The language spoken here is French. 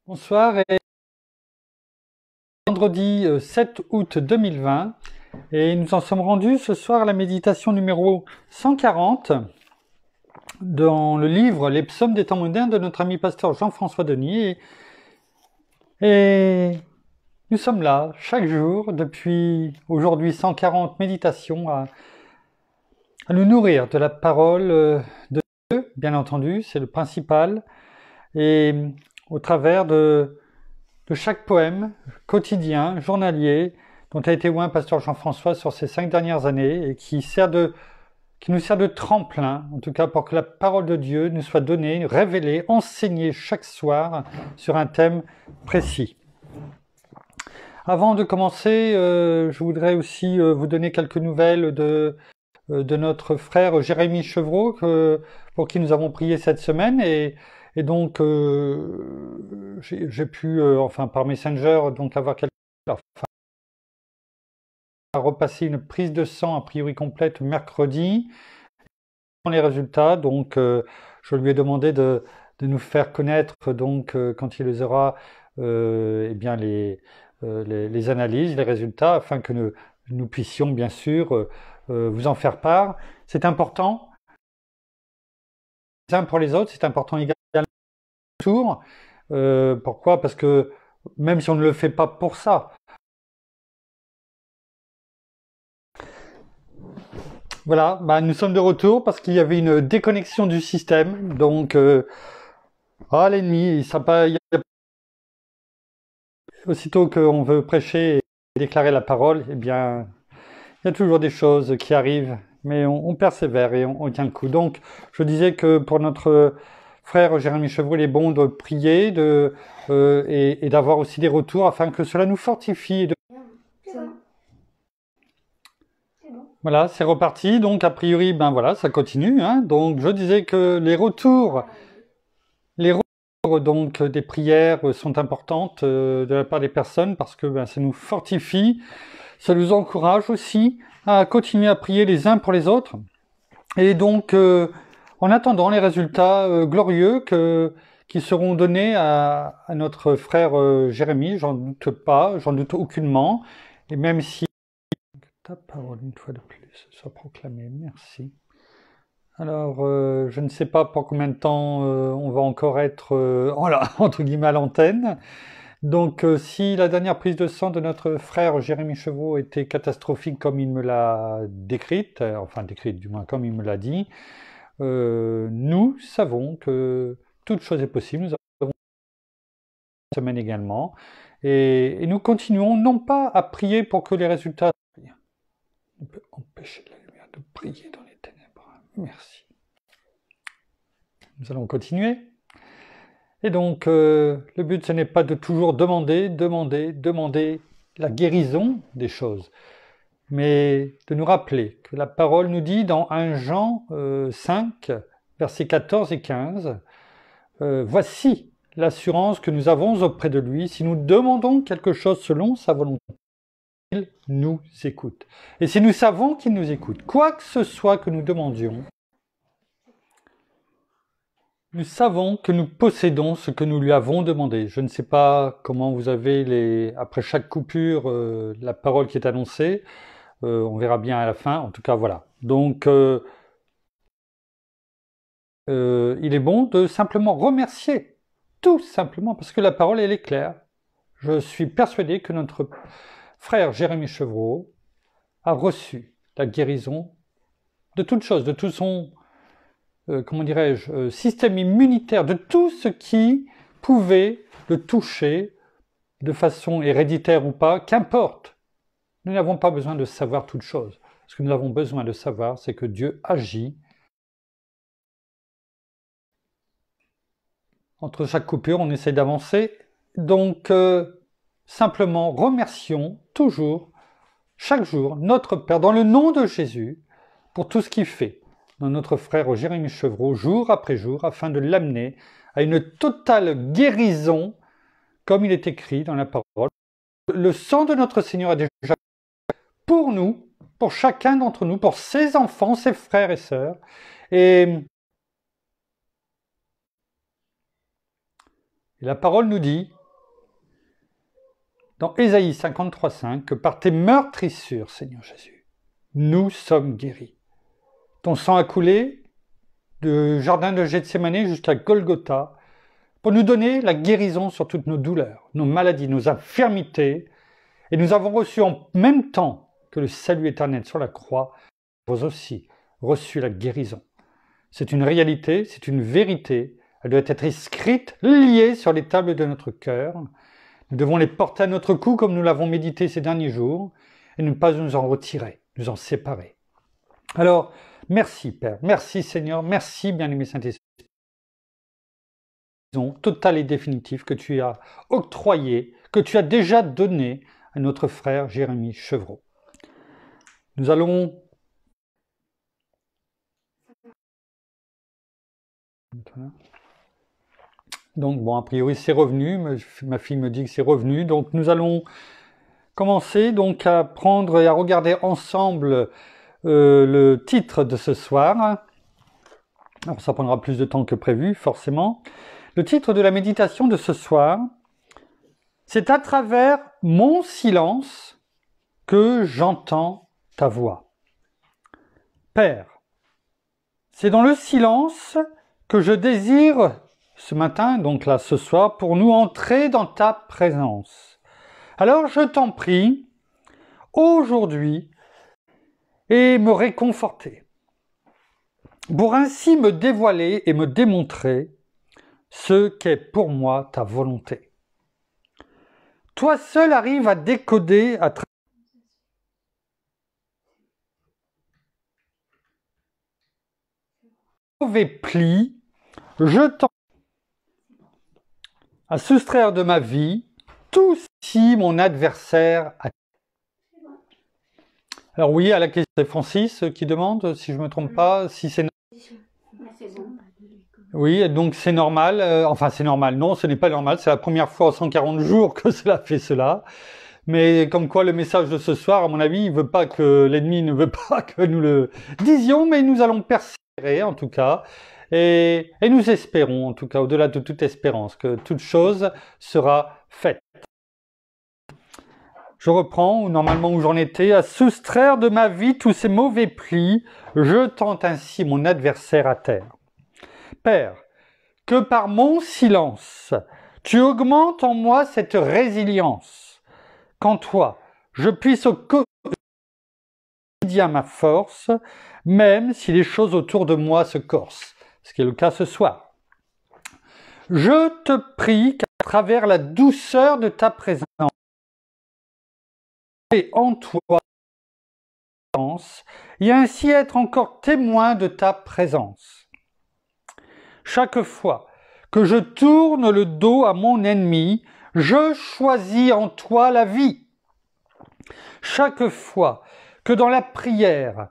Bonsoir et vendredi 7 août 2020 et nous en sommes rendus ce soir à la méditation numéro 140 dans le livre Les psaumes des temps modernes de notre ami pasteur Jean-François Denis et nous sommes là chaque jour depuis aujourd'hui 140 méditations à nous nourrir de la parole de Dieu, bien entendu, c'est le principal, et au travers de chaque poème quotidien, journalier, dont a été oint pasteur Jean-François sur ces 5 dernières années et qui nous sert de tremplin, en tout cas pour que la parole de Dieu nous soit donnée, révélée, enseignée chaque soir sur un thème précis. Avant de commencer, je voudrais aussi vous donner quelques nouvelles de notre frère Jérémy Chevreau, pour qui nous avons prié cette semaine, et donc j'ai pu, par Messenger, donc avoir repasser une prise de sang a priori complète mercredi. Les résultats, donc je lui ai demandé de nous faire connaître, donc quand il les aura, les analyses, les résultats, afin que nous puissions bien sûr vous en faire part. C'est important, les uns pour les autres, c'est important également autour. Pourquoi? Parce que même si on ne le fait pas pour ça, voilà, nous sommes de retour parce qu'il y avait une déconnexion du système, donc l'ennemi, aussitôt qu'on veut prêcher et déclarer la parole, eh bien, il y a toujours des choses qui arrivent, mais on persévère et on tient le coup. Donc, je disais que pour notre frère Jérémy Chevreau, il est bon de prier et d'avoir aussi des retours afin que cela nous fortifie. Voilà, c'est reparti. Donc, a priori, ça continue. Donc, je disais que les retours donc des prières sont importantes de la part des personnes parce que ça nous fortifie, ça nous encourage aussi à continuer à prier les uns pour les autres. Et donc, en attendant les résultats glorieux qui seront donnés à notre frère Jérémy, j'en doute pas, j'en doute aucunement. Et même si ta parole une fois de plus soit proclamée, merci. Alors, je ne sais pas pour combien de temps on va encore être entre guillemets à l'antenne. Donc, si la dernière prise de sang de notre frère Jérémy Chevreau était catastrophique comme il me l'a décrite, du moins comme il me l'a dit, nous savons que toute chose est possible. Nous avons une semaine également. Et nous continuons non pas à prier pour que les résultats... On peut empêcher la lumière de briller dans les ténèbres. Merci. Nous allons continuer. Et donc, le but, ce n'est pas de toujours demander la guérison des choses, mais de nous rappeler que la parole nous dit dans 1 Jean 5, versets 14 et 15, voici l'assurance que nous avons auprès de lui, si nous demandons quelque chose selon sa volonté, il nous écoute. Et si nous savons qu'il nous écoute, quoi que ce soit que nous demandions, nous savons que nous possédons ce que nous lui avons demandé. Je ne sais pas comment vous avez après chaque coupure la parole qui est annoncée. On verra bien à la fin. En tout cas, voilà. Donc, il est bon de simplement remercier, tout simplement, parce que la parole, elle est claire. Je suis persuadé que notre frère Jérémy Chevreau a reçu la guérison de toute chose, de tout son... système immunitaire, de tout ce qui pouvait le toucher de façon héréditaire ou pas, qu'importe. Nous n'avons pas besoin de savoir toute chose. Ce que nous avons besoin de savoir, c'est que Dieu agit. Entre chaque coupure, on essaie d'avancer. Donc, simplement remercions toujours, chaque jour, notre Père, dans le nom de Jésus, pour tout ce qu'il fait dans notre frère Jérémy Chevreau, jour après jour, afin de l'amener à une totale guérison, comme il est écrit dans la parole. Le sang de notre Seigneur a déjà pour nous, pour chacun d'entre nous, pour ses enfants, ses frères et sœurs. Et la parole nous dit dans Ésaïe 53,5 que par tes meurtrissures, Seigneur Jésus, nous sommes guéris. Ton sang a coulé du jardin de Gethsémani jusqu'à Golgotha pour nous donner la guérison sur toutes nos douleurs, nos maladies, nos infirmités. Et nous avons reçu en même temps que le salut éternel sur la croix, nous avons aussi reçu la guérison. C'est une réalité, c'est une vérité. Elle doit être inscrite, liée sur les tables de notre cœur. Nous devons les porter à notre cou comme nous l'avons médité ces derniers jours et ne pas nous en retirer, nous en séparer. Alors, merci Père, merci Seigneur, merci bien-aimé Saint-Esprit. Totale et définitive que tu as octroyée, que tu as déjà donnée à notre frère Jérémie Chevreau. Nous allons... Donc bon, a priori c'est revenu, ma fille me dit que c'est revenu, donc nous allons commencer donc à prendre et à regarder ensemble le titre de ce soir. Alors ça prendra plus de temps que prévu, forcément. Le titre de la méditation de ce soir, c'est « À travers mon silence que j'entends ta voix ». Père, c'est dans le silence que je désire ce matin, donc là ce soir, pour nous entrer dans ta présence. Alors je t'en prie, aujourd'hui, et me réconforter, pour ainsi me dévoiler et me démontrer ce qu'est pour moi ta volonté. Toi seul arrives à décoder à travers mauvais plis, je t'en à soustraire de ma vie tout si mon adversaire a... Alors oui, à la question, c'est Francis qui demande, si je ne me trompe pas, si c'est... Oui, donc c'est normal, enfin c'est normal, non, ce n'est pas normal, c'est la première fois en 140 jours que cela fait cela. Mais comme quoi le message de ce soir, à mon avis, il veut pas que l'ennemi ne veut pas que nous le disions, mais nous allons persévérer en tout cas. Et nous espérons, en tout cas, au-delà de toute espérance, que toute chose sera faite. Je reprends, normalement où j'en étais, à soustraire de ma vie tous ces mauvais plis, jetant ainsi mon adversaire à terre. Père, que par mon silence, tu augmentes en moi cette résilience, qu'en toi, je puisse au quotidien ma force, même si les choses autour de moi se corsent. Ce qui est le cas ce soir. Je te prie qu'à travers la douceur de ta présence et en toi, et ainsi être encore témoin de ta présence. Chaque fois que je tourne le dos à mon ennemi, je choisis en toi la vie. Chaque fois que dans la prière,